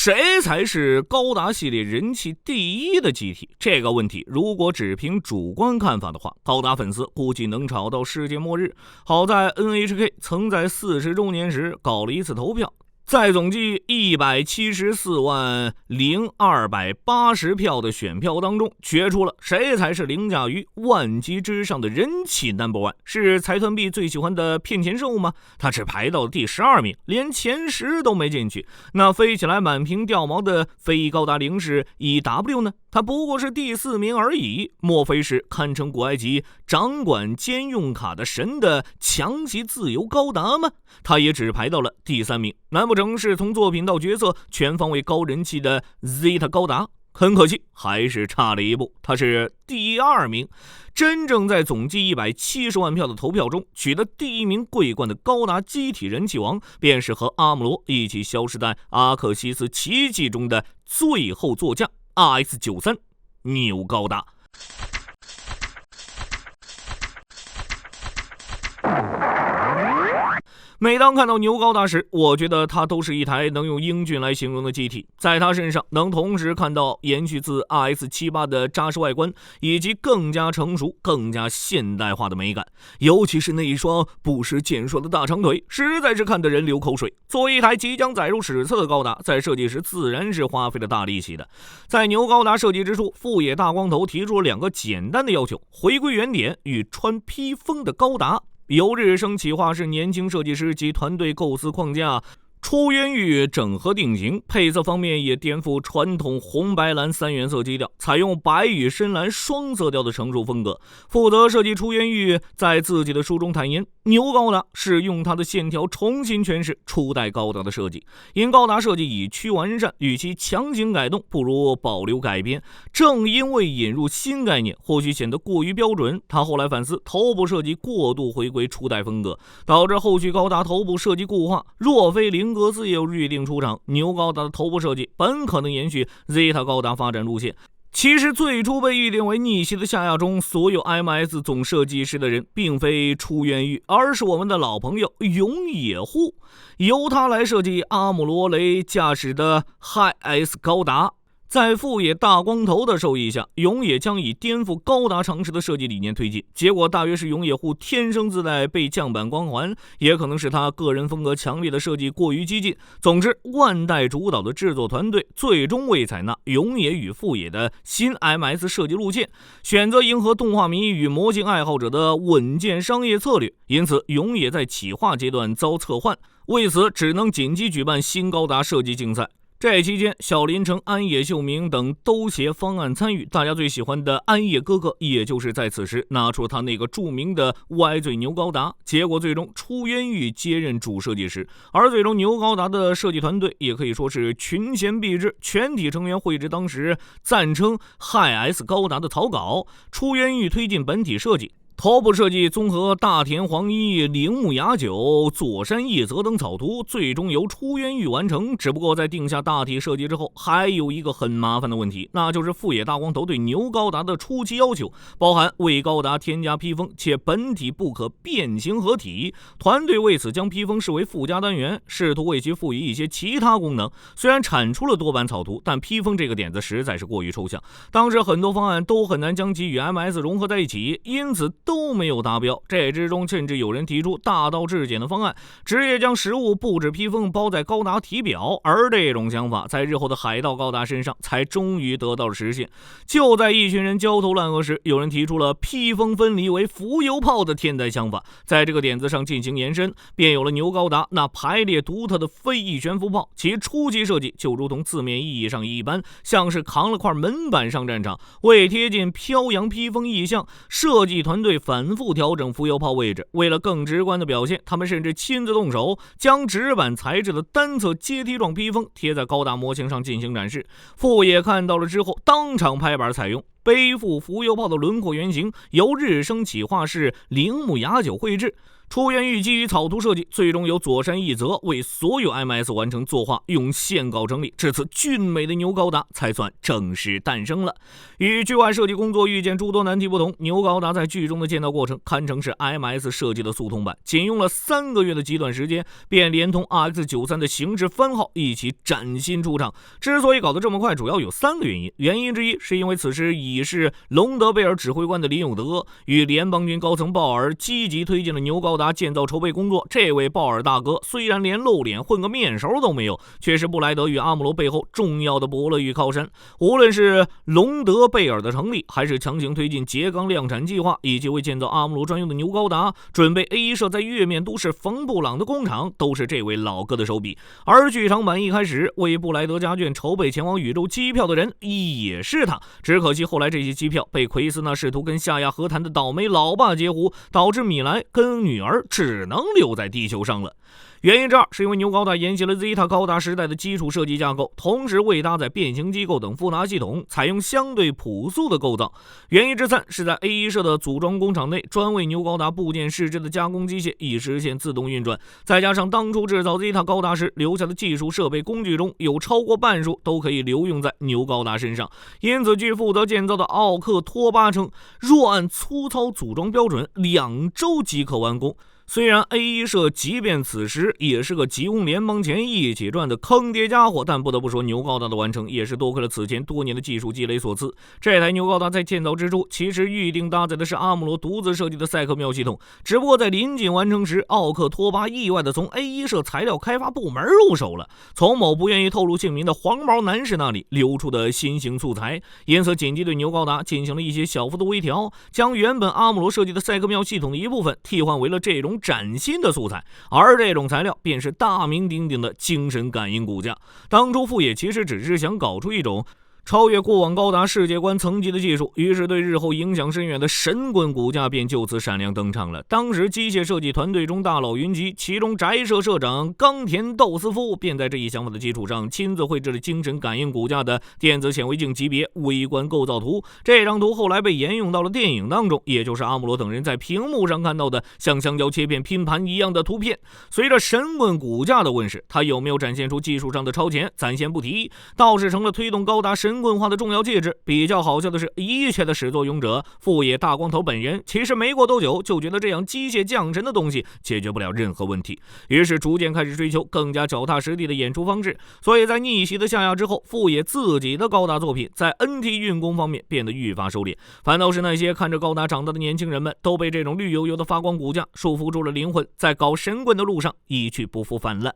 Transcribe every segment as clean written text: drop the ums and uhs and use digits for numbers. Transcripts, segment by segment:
谁才是高达系列人气第一的机体？这个问题如果只凭主观看法的话，高达粉丝估计能吵到世界末日。好在 NHK 曾在40周年时搞了一次投票，在总计174.0280票的选票当中，决出了谁才是凌驾于万机之上的人气 No.1。 是财团 B 最喜欢的骗钱兽吗？他只排到了第12名，连前10都没进去。那飞起来满屏掉毛的非高达零式 EW 呢？他不过是第4名而已。莫非是堪称古埃及掌管兼用卡的神的强袭自由高达吗？他也只排到了第3名。难不成是从作品到角色全方位高人气的 Zeta 高达？很可惜，还是差了一步，他是第2名。真正在总计170万票的投票中取得第1名桂冠的高达机体人气王，便是和阿姆罗一起消失在阿克西斯奇迹中的最后座驾 RX-93 牛高达。每当看到牛高达时，我觉得它都是一台能用英俊来形容的机体。在它身上能同时看到延续自 RX-78 的扎实外观，以及更加成熟更加现代化的美感。尤其是那一双不失健硕的大长腿，实在是看得人流口水。作为一台即将载入史册的高达，在设计时自然是花费了大力气的。在牛高达设计之初，富野大光头提出了2个简单的要求：回归原点与穿披风的高达。由日升企划是年轻设计师及团队构思框架，出渊域整合定型，配色方面也颠覆传统红白蓝3原色基调，采用白与深蓝双色调的成熟风格。负责设计出渊域在自己的书中坦言，牛高达是用它的线条重新诠释初代高达的设计，因高达设计已趋完善，与其强行改动不如保留改编。正因为引入新概念或许显得过于标准，他后来反思头部设计过度回归初代风格，导致后续高达头部设计固化。若非林格斯也有预定出场，牛高达的头部设计本可能延续 Zeta 高达发展路线。其实最初被预定为逆袭的夏亚中所有 MS 总设计师的人并非出渊域，而是我们的老朋友永野户，由他来设计阿姆罗雷驾驶的 Hi-S 高达。在富野大光头的授意下，永野将以颠覆高达常识的设计理念推进，结果大约是永野户天生自带被降版光环，也可能是他个人风格强烈的设计过于激进。总之，万代主导的制作团队最终未采纳永野与富野的新 MS 设计路线，选择迎合动画迷与模型爱好者的稳健商业策略，因此永野在企划阶段遭撤换，为此只能紧急举办新高达设计竞赛。这期间，小林诚、安野秀明等都携方案参与，大家最喜欢的安野哥哥，也就是在此时拿出他那个著名的歪嘴牛高达。结果最终出渊域接任主设计师，而最终牛高达的设计团队也可以说是群贤毕至，全体成员绘制当时赞称 Hi-S 高达的草稿，出渊域推进本体设计。头部设计综合大田黄一、铃木雅久、佐山叶泽等草图，最终由出渊域完成。只不过在定下大体设计之后，还有一个很麻烦的问题，那就是富野大光头对牛高达的初期要求，包含为高达添加披风，且本体不可变形合体。团队为此将披风视为附加单元，试图为其赋予一些其他功能。虽然产出了多版草图，但披风这个点子实在是过于抽象，当时很多方案都很难将其与 MS 融合在一起，因此都没有达标。这之中甚至有人提出大道至简的方案，直接将实物布置披风包在高达体表，而这种想法在日后的海盗高达身上才终于得到了实现。就在一群人焦头烂额时，有人提出了披风分离为浮游炮的天才想法，在这个点子上进行延伸，便有了牛高达那排列独特的飞翼悬浮炮。其初期设计就如同字面意义上一般，像是扛了块门板上战场。为贴近飘扬披风意象，设计团队反复调整浮游炮位置，为了更直观的表现，他们甚至亲自动手将纸板材质的单侧阶梯状披风贴在高达模型上进行展示。富野看到了之后当场拍板采用。背负浮游炮的轮廓原型由日升企划室铃木雅久绘制，出源于基于草图设计，最终由佐山一则为所有 MS 完成作画，用线稿整理，至此俊美的牛高达才算正式诞生了。与剧外设计工作遇见诸多难题不同，牛高达在剧中的建造过程堪称是 MS 设计的速通版，仅用了3个月的极短时间，便连同 RX-93 的形制番号一起崭新出场。之所以搞得这么快，主要有3个原因。原因之一是因为此时已是隆德贝尔指挥官的林永德与联邦军高层鲍尔积极推进了牛高达建造筹备工作。这位鲍尔大哥虽然连露脸混个面熟都没有，却是布莱德与阿姆罗背后重要的伯乐与靠山。无论是隆德贝尔的成立，还是强行推进秸秆量产计划，以及为建造阿姆罗专用的牛高达准备 A1 社在月面都市冯布朗的工厂，都是这位老哥的手笔。而剧场版一开始为布莱德家眷筹备前往宇宙机票的人也是他，只可惜后来这些机票被奎斯那试图跟夏亚和谈的倒霉老爸截胡，导致米莱跟女儿只能留在地球上了。原因之二是因为牛高达沿袭了 Zeta 高达时代的基础设计架构，同时未搭载变形机构等复杂系统，采用相对朴素的构造。原因之三是在 A1 社的组装工厂内，专为牛高达部件试制的加工机械已实现自动运转，再加上当初制造 Zeta 高达时留下的技术设备工具中有超过半数都可以留用在牛高达身上，因此据负责建造的奥克托巴称，若按粗糙组装标准，2周即可完工。虽然 A1 社即便此时也是个吉翁联邦前一起赚的坑爹家伙，但不得不说牛高达的完成也是多亏了此前多年的技术积累所赐。这台牛高达在建造之初其实预定搭载的是阿姆罗独自设计的赛克妙系统，只不过在临近完成时，奥克托巴意外的从 A1 社材料开发部门入手了，从某不愿意透露姓名的黄毛男士那里流出的新型素材，因此紧急对牛高达进行了一些小幅的微调，将原本阿姆罗设计的赛克妙系统的一部分替换为了这种崭新的素材，而这种材料便是大名鼎鼎的精神感应骨架。当初富野其实只是想搞出一种超越过往高达世界观层级的技术，于是对日后影响深远的神棍骨架便就此闪亮登场了。当时机械设计团队中大佬云集，其中宅社社长冈田斗司夫便在这一想法的基础上亲自绘制了精神感应骨架的电子显微镜级别微观构造图。这张图后来被沿用到了电影当中，也就是阿姆罗等人在屏幕上看到的像香蕉切片拼盘一样的图片。随着神棍骨架的问世，它有没有展现出技术上的超前暂先不提，倒是成了推动高达神棍化的重要介质。比较好笑的是，一切的始作俑者富野大光头本人其实没过多久就觉得这样机械降神的东西解决不了任何问题，于是逐渐开始追求更加脚踏实地的演出方式。所以在逆袭的夏亚之后，富野自己的高达作品在 NT 运功方面变得愈发收敛，反倒是那些看着高达长大的年轻人们都被这种绿油油的发光骨架束缚住了灵魂，在搞神棍的路上一去不复返了。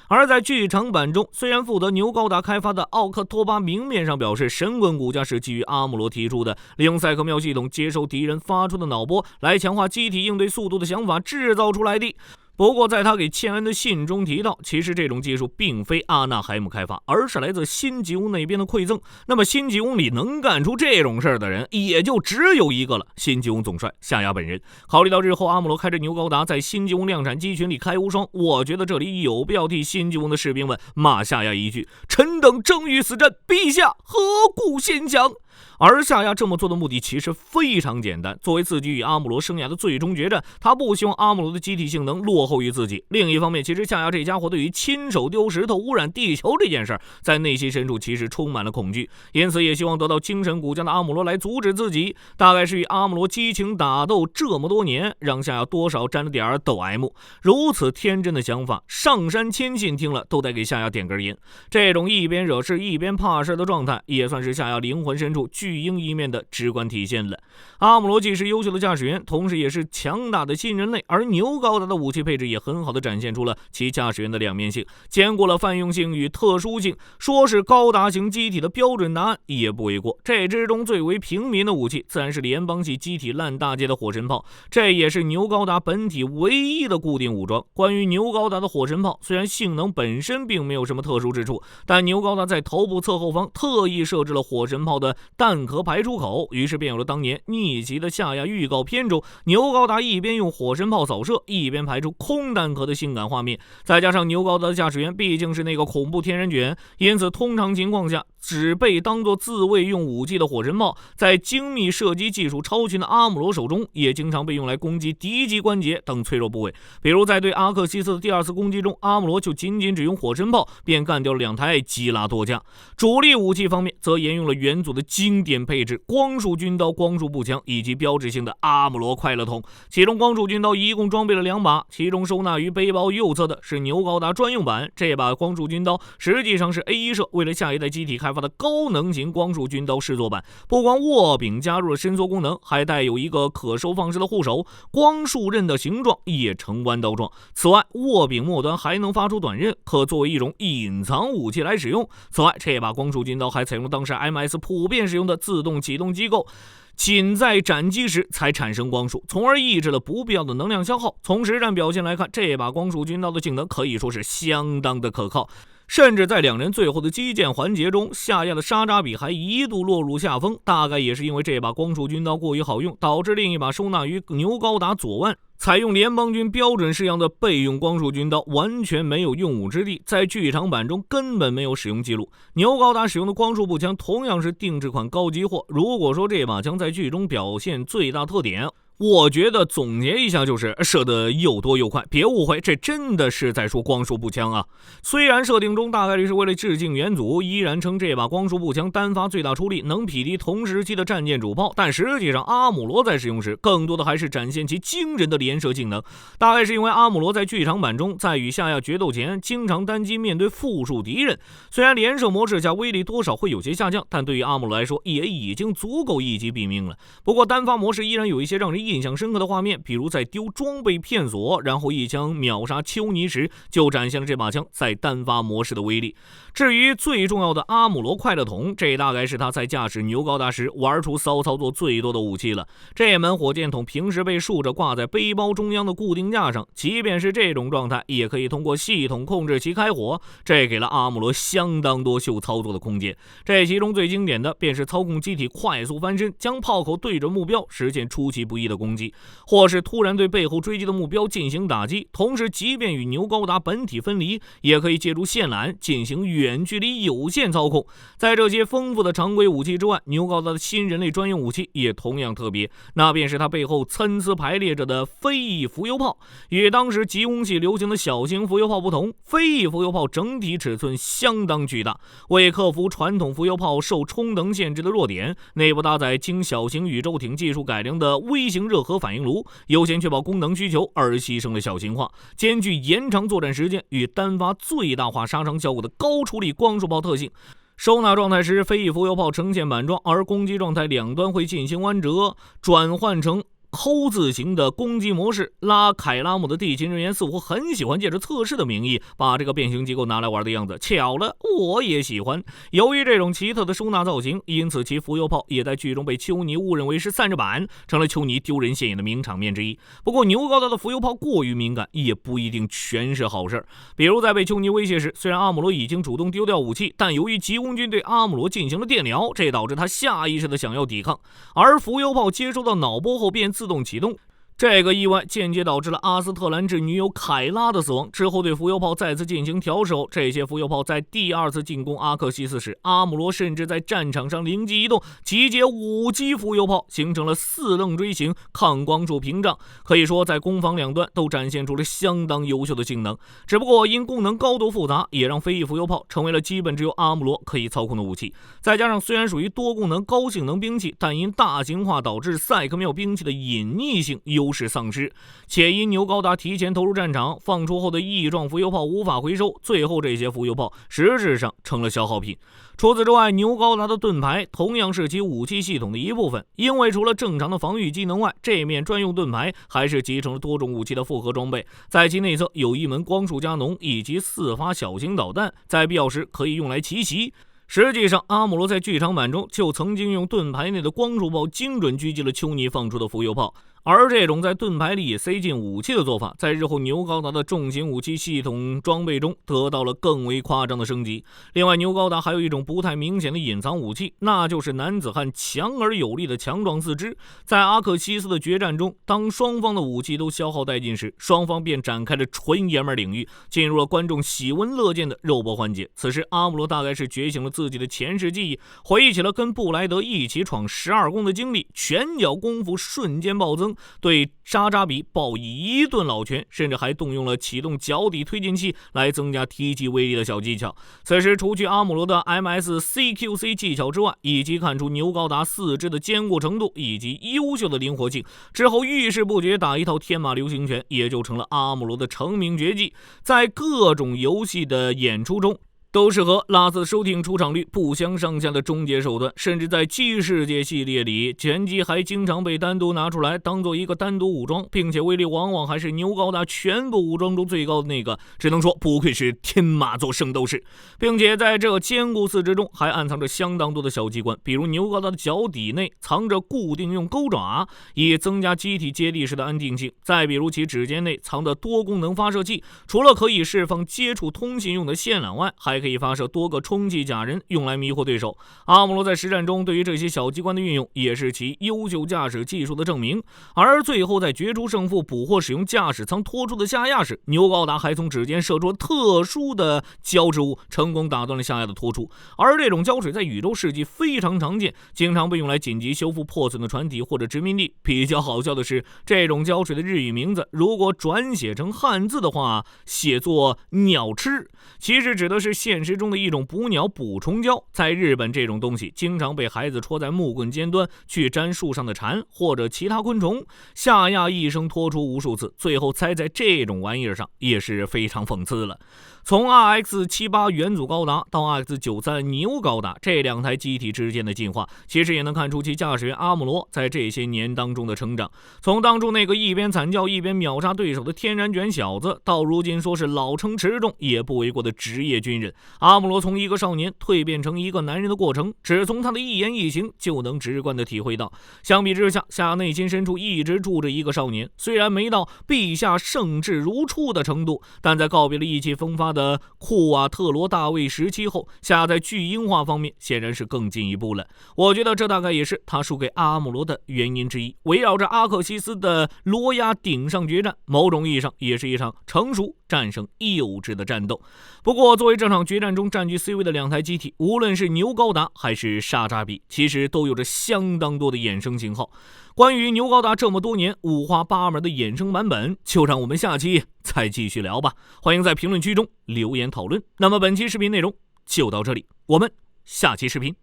而在剧场版中，虽然负责牛高达开发的奥克托巴明面上表示神棍骨架是基于阿姆罗提出的利用赛克妙系统接收敌人发出的脑波来强化机体应对速度的想法制造出来的，不过在他给茜恩的信中提到，其实这种技术并非阿纳海姆开发，而是来自新吉翁那边的馈赠。那么新吉翁里能干出这种事儿的人也就只有一个了，新吉翁总帅夏亚本人。考虑到日后阿姆罗开着牛高达在新吉翁量产机群里开无双，我觉得这里有必要替新吉翁的士兵们骂夏亚一句：臣等正欲死战，陛下何故先降？而夏亚这么做的目的其实非常简单，作为自己与阿姆罗生涯的最终决战，他不希望阿姆罗的机体性能落后于自己。另一方面，其实夏亚这家伙对于亲手丢石头污染地球这件事儿，在内心深处其实充满了恐惧，因此也希望得到精神骨架的阿姆罗来阻止自己。大概是与阿姆罗激情打斗这么多年，让夏亚多少沾了点抖 M。如此天真的想法，上山千信听了都得给夏亚点根烟。这种一边惹事一边怕事的状态，也算是夏亚灵魂深处巨婴一面的直观体现了。阿姆罗既是优秀的驾驶员，同时也是强大的新人类，而牛高达的武器配置也很好的展现出了其驾驶员的两面性，兼顾了泛用性与特殊性，说是高达型机体的标准答案也不为过。这之中最为平民的武器自然是联邦系机体烂大街的火神炮，这也是牛高达本体唯一的固定武装。关于牛高达的火神炮，虽然性能本身并没有什么特殊之处，但牛高达在头部侧后方特意设置了火神炮的弹壳排出口，于是便有了当年逆袭的夏亚预告片中牛高达一边用火神炮扫射一边排出空弹壳的性感画面。再加上牛高达的驾驶员毕竟是那个恐怖天然卷，因此通常情况下只被当作自卫用武器的火神炮，在精密射击技术超群的阿姆罗手中，也经常被用来攻击敌机关节等脆弱部位。比如在对阿克西斯的第2次攻击中，阿姆罗就仅只用火神炮便干掉了2台基拉多架。主力武器方面，则沿用了元祖的经典配置：光束军刀、光束步枪以及标志性的阿姆罗快乐筒。其中光束军刀一共装备了2把，其中收纳于背包右侧的是牛高达专用版。这把光束军刀实际上是 A1 社为了下一代机体开发的高能型光束军刀试作版，不光握柄加入了伸缩功能，还带有一个可收放式的护手，光束刃的形状也呈弯刀状。此外，握柄末端还能发出短刃，可作为一种隐藏武器来使用。此外，这把光束军刀还采用了当时 MS 普遍使用的自动启动机构，仅在斩击时才产生光束，从而抑制了不必要的能量消耗。从实战表现来看，这把光束军刀的性能可以说是相当的可靠，甚至在2人最后的击剑环节中，夏亚的沙扎比还一度落入下风。大概也是因为这把光束军刀过于好用，导致另一把收纳于牛高达左腕，采用联邦军标准式样的备用光束军刀完全没有用武之地，在剧场版中根本没有使用记录。牛高达使用的光束步枪同样是定制款高级货，如果说这把枪在剧中表现最大特点，我觉得总结一下就是射得又多又快，别误会，这真的是在说光束步枪啊。虽然设定中大概率是为了致敬元祖，依然称这把光束步枪单发最大出力，能匹敌同时期的战舰主炮，但实际上阿姆罗在使用时更多的还是展现其惊人的连射性能。大概是因为阿姆罗在剧场版中在与夏亚决斗前经常单机面对复数敌人，虽然连射模式下威力多少会有些下降，但对于阿姆罗来说也已经足够一击毙命了。不过单发模式依然有一些让人印象深刻的画面，比如在丢装备片锁然后一枪秒杀丘尼时，就展现了这把枪在单发模式的威力。至于最重要的阿姆罗快乐筒，这大概是他在驾驶牛高达时玩出骚操作最多的武器了。这门火箭筒平时被竖着挂在背包中央的固定架上，即便是这种状态也可以通过系统控制其开火，这给了阿姆罗相当多秀操作的空间。这其中最经典的便是操控机体快速翻身，将炮口对准目标实现出其不意的攻击，或是突然对背后追击的目标进行打击，同时即便与牛高达本体分离，也可以借助线缆进行远距离有线操控。在这些丰富的常规武器之外，牛高达的新人类专用武器也同样特别，那便是它背后参差排列着的飞翼浮游炮。与当时吉翁系流行的小型浮游炮不同，飞翼浮游炮整体尺寸相当巨大，为克服传统浮游炮受充能限制的弱点，内部搭载经小型宇宙艇技术改良的微型热核反应炉，优先确保功能需求而牺牲了小型化，兼具延长作战时间与单发最大化杀伤效果的高出力光束炮特性。收纳状态时，飞翼浮游炮呈现板状，而攻击状态两端会进行弯折，转换成抠字形的攻击模式。拉凯拉姆的地勤人员似乎很喜欢借着测试的名义把这个变形机构拿来玩的样子，巧了，我也喜欢。由于这种奇特的收纳造型，因此其浮游炮也在剧中被丘尼误认为是散热板，成了丘尼丢人现眼的名场面之一。不过牛高达的浮游炮过于敏感也不一定全是好事，比如在被丘尼威胁时，虽然阿姆罗已经主动丢掉武器，但由于吉翁军对阿姆罗进行了电疗，这导致他下意识的想要抵抗，而浮游炮接收到脑波后便自动启动。这个意外间接导致了阿斯特兰治女友凯拉的死亡。之后对浮游炮再次进行调手，这些浮游炮在第2次进攻阿克西斯时，阿姆罗甚至在战场上灵机一动，集结5击浮游炮，形成了4棱锥形抗光束屏障，可以说在攻防两端都展现出了相当优秀的性能。只不过因功能高度复杂，也让飞翼浮游炮成为了基本只有阿姆罗可以操控的武器。再加上虽然属于多功能高性能兵器，但因大型化导致赛克缪兵器的隐匿性优势丧失，且因牛高达提前投入战场，放出后的翼状浮游炮无法回收，最后这些浮游炮实质上成了消耗品。除此之外，牛高达的盾牌同样是其武器系统的一部分，因为除了正常的防御技能外，这面专用盾牌还是集成了多种武器的复合装备。在其内侧有一门光束加农以及4发小型导弹，在必要时可以用来奇袭。实际上，阿姆罗在剧场版中就曾经用盾牌内的光束炮精准狙击了丘尼放出的浮游炮，而这种在盾牌里塞进武器的做法，在日后牛高达的重型武器系统装备中得到了更为夸张的升级。另外，牛高达还有一种不太明显的隐藏武器，那就是男子汉强而有力的强壮四肢。在阿克西斯的决战中，当双方的武器都消耗殆尽时，双方便展开了纯爷们领域，进入了观众喜闻乐见的肉搏环节。此时阿姆罗大概是觉醒了自己的前世记忆，回忆起了跟布莱德一起闯12宫的经历，拳脚功夫瞬间暴增，对沙扎比暴以一顿老拳，甚至还动用了启动脚底推进器来增加踢击威力的小技巧。此时除去阿姆罗的 MSCQC 技巧之外，以及看出牛高达四肢的坚固程度以及优秀的灵活性之后，遇事不决打一套天马流星拳也就成了阿姆罗的成名绝技。在各种游戏的演出中都是和拉斯收听出场率不相上下的终结手段，甚至在 G 世界系列里，拳击还经常被单独拿出来当做一个单独武装，并且威力往往还是牛高达全部武装中最高的那个，只能说不愧是天马座圣斗士。并且在这坚固四肢中还暗藏着相当多的小机关，比如牛高达的脚底内藏着固定用钩爪，以增加机体接地时的安定性；再比如其指尖内藏的多功能发射器，除了可以释放接触通信用的线缆外，还可以发射多个充气假人用来迷惑对手。阿姆罗在实战中对于这些小机关的运用也是其优秀驾驶技术的证明。而最后在决出胜负捕获使用驾驶舱拖出的下压时，牛高达还从指尖射出了特殊的胶质物，成功打断了下压的拖出。而这种胶水在宇宙世纪非常常见，经常被用来紧急修复破损的船体或者殖民地。比较好笑的是，这种胶水的日语名字如果转写成汉字的话，写作鸟吃，其实指的是现实中的一种捕鸟捕虫胶。在日本，这种东西经常被孩子戳在木棍尖端去粘树上的蝉或者其他昆虫，下压一声拖出无数次，最后栽在这种玩意儿上，也是非常讽刺了。从 RX78 元祖高达到 RX93 牛高达，这两台机体之间的进化，其实也能看出其驾驶员阿姆罗在这些年当中的成长。从当初那个一边惨叫一边秒杀对手的天然卷小子，到如今说是老成持重也不为过的职业军人，阿姆罗从一个少年蜕变成一个男人的过程，只从他的一言一行就能直观的体会到。相比之下，夏内心深处一直住着一个少年，虽然没到陛下盛世如初的程度，但在告别了意气风发的库瓦特罗大卫时期后，夏在巨婴化方面显然是更进一步了。我觉得这大概也是他输给阿姆罗的原因之一。围绕着阿克西斯的罗亚顶上决战，某种意义上也是一场成熟战胜幼稚的战斗。不过作为这场决战中占据 C 位的两台机体，无论是牛高达还是沙扎比，其实都有着相当多的衍生型号。关于牛高达这么多年五花八门的衍生版本，就让我们下期再继续聊吧。欢迎在评论区中留言讨论。那么本期视频内容就到这里，我们下期视频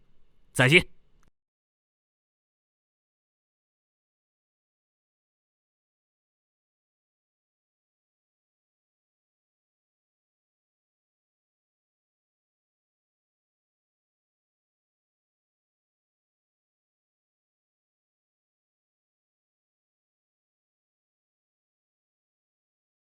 再见。